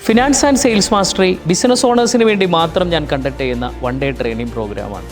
Finance and sales mastery business ഓണേഴ്സിന് വേണ്ടി മാത്രം ഞാൻ കണ്ടക്ട് ചെയ്യുന്ന വൺ ഡേ ട്രെയിനിങ് പ്രോഗ്രാമാണ്.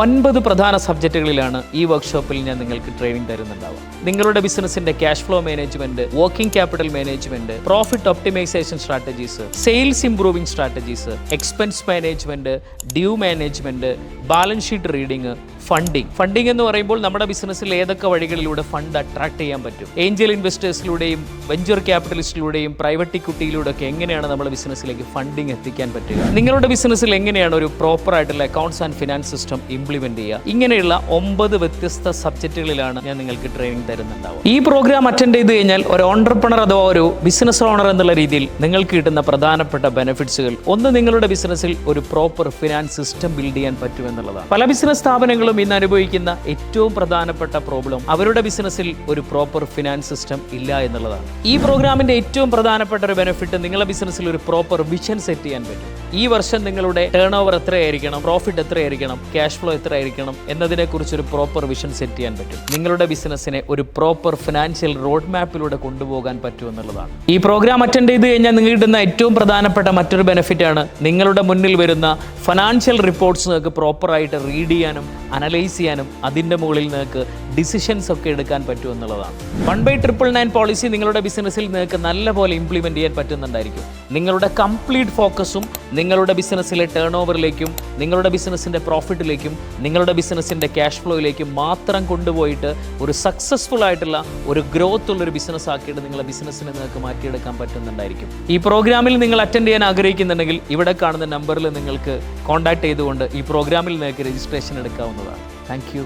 9 പ്രധാന സബ്ജക്റ്റുകളിലാണ് ഈ വർക്ക്ഷോപ്പിൽ ഞാൻ നിങ്ങൾക്ക് ട്രെയിനിങ് തരുന്നുണ്ടാവുക. നിങ്ങളുടെ ബിസിനസിന്റെ cash flow management, working capital management, profit optimisation strategies, sales improving strategies, expense management, due management, balance sheet reading, funding എന്ന് പറയുമ്പോൾ നമ്മുടെ ബിസിനസ്സിൽ ഏതൊക്കെ വഴികളിലൂടെ ഫണ്ട് അട്രാക്ട് ചെയ്യാൻ പറ്റും, ഏഞ്ചൽ ഇൻവെസ്റ്റേഴ്സിലൂടെയും വെഞ്ചർ ക്യാപിറ്റലിസ്റ്റിലൂടെയും പ്രൈവറ്റ് ഇക്വിറ്റിയിലൂടെ ഒക്കെ എങ്ങനെയാണ് നമ്മുടെ ബിസിനസ്സിലേക്ക് ഫണ്ടിങ് എത്തിക്കാൻ പറ്റുക, നിങ്ങളുടെ ബിസിനസ്സിൽ എങ്ങനെയാണ് ഒരു പ്രോപ്പർ ആയിട്ടുള്ള accounts and finance system implement ചെയ്യുക, ഇങ്ങനെയുള്ള 9 വ്യത്യസ്ത സബ്ജക്റ്റുകളിലാണ് ഞാൻ നിങ്ങൾക്ക് ട്രെയിനിങ് തരുന്നുണ്ടാവുക. ഈ പ്രോഗ്രാം അറ്റൻഡ് ചെയ്ത് കഴിഞ്ഞാൽ ഒരു ഓണ്ടർപ്രണർ അഥവാ ഒരു ബിസിനസ് ഓണർ എന്നുള്ള രീതിയിൽ നിങ്ങൾക്ക് കിട്ടുന്ന പ്രധാനപ്പെട്ട ബെനിഫിറ്റ്സുകൾ ഒന്ന്, നിങ്ങളുടെ ബിസിനസ്സിൽ ഒരു പ്രോപ്പർ ഫിനാൻസ് സിസ്റ്റം ബിൽഡ് ചെയ്യാൻ പറ്റുമെന്നുള്ളതാണ്. പല ബിസിനസ് സ്ഥാപനങ്ങളും ഇന്ന് അനുഭവിക്കുന്ന ഏറ്റവും പ്രധാനപ്പെട്ട പ്രോബ്ലം അവരുടെ ബിസിനസ്സിൽ ഒരു പ്രോപ്പർ ഫിനാൻസ് സിസ്റ്റം ഇല്ല എന്നുള്ളതാണ്. ഈ പ്രോഗ്രാമിന്റെ ഏറ്റവും പ്രധാനപ്പെട്ട ഒരു ബെനിഫിറ്റ്, നിങ്ങളുടെ ബിസിനസ്സിൽ ഒരു പ്രോപ്പർ വിഷൻ സെറ്റ് ചെയ്യാൻ പറ്റും. ഈ വർഷം നിങ്ങളുടെ ടേൺ ഓവർ എത്രയായിരിക്കണം, പ്രോഫിറ്റ് എത്രയായിരിക്കണം, ക്യാഷ് ഫ്ലോ എത്രയായിരിക്കണം എന്നതിനെക്കുറിച്ച് ഒരു പ്രോപ്പർ വിഷൻ സെറ്റ് ചെയ്യാൻ പറ്റും. നിങ്ങളുടെ ബിസിനസ്സിനെ ഒരു പ്രോപ്പർ ഫിനാൻഷ്യൽ റോഡ് മാപ്പിലൂടെ കൊണ്ടുപോകാൻ പറ്റും എന്നുള്ളതാണ്. ഈ പ്രോഗ്രാം അറ്റൻഡ് ചെയ്ത് കഴിഞ്ഞാൽ നിങ്ങൾക്ക് കിട്ടുന്ന ഏറ്റവും പ്രധാനപ്പെട്ട മറ്റൊരു ബെനിഫിറ്റ് ആണ്, നിങ്ങളുടെ മുന്നിൽ വരുന്ന ഫിനാൻഷ്യൽ റിപ്പോർട്ട്സ് നിങ്ങൾക്ക് പ്രോപ്പറായിട്ട് റീഡ് ചെയ്യാനും അനലൈസ് ചെയ്യാനും അതിൻ്റെ മുകളിൽ നിങ്ങൾക്ക് ഡിസിഷൻസ് ഒക്കെ എടുക്കാൻ പറ്റും എന്നുള്ളതാണ്. 1/999 പോളിസി നിങ്ങളുടെ ബിസിനസ്സിൽ നിങ്ങൾക്ക് നല്ലപോലെ ഇംപ്ലിമെൻറ്റ് ചെയ്യാൻ പറ്റുന്നുണ്ടായിരിക്കും. നിങ്ങളുടെ കംപ്ലീറ്റ് ഫോക്കസും നിങ്ങളുടെ ബിസിനസ്സിലെ ടേൺ ഓവറിലേക്കും, നിങ്ങളുടെ ബിസിനസ്സിൻ്റെ പ്രോഫിറ്റിലേക്കും, നിങ്ങളുടെ ബിസിനസ്സിൻ്റെ ക്യാഷ് ഫ്ലോയിലേക്കും മാത്രം കൊണ്ടുപോയിട്ട് ഒരു സക്സസ്ഫുൾ ആയിട്ടുള്ള ഒരു ഗ്രോത്ത് ഉള്ളൊരു ബിസിനസ് ആക്കിയിട്ട് നിങ്ങളുടെ ബിസിനസ്സിനെ നിങ്ങൾക്ക് മാറ്റിയെടുക്കാൻ പറ്റുന്നുണ്ടായിരിക്കും. ഈ പ്രോഗ്രാമിൽ നിങ്ങൾ അറ്റൻഡ് ചെയ്യാൻ ആഗ്രഹിക്കുന്നുണ്ടെങ്കിൽ ഇവിടെ കാണുന്ന നമ്പറിൽ നിങ്ങൾക്ക് കോൺടാക്ട് ചെയ്തുകൊണ്ട് ഈ പ്രോഗ്രാമിൽ നിങ്ങൾക്ക് രജിസ്ട്രേഷൻ എടുക്കാവുന്നതാണ്. Thank you.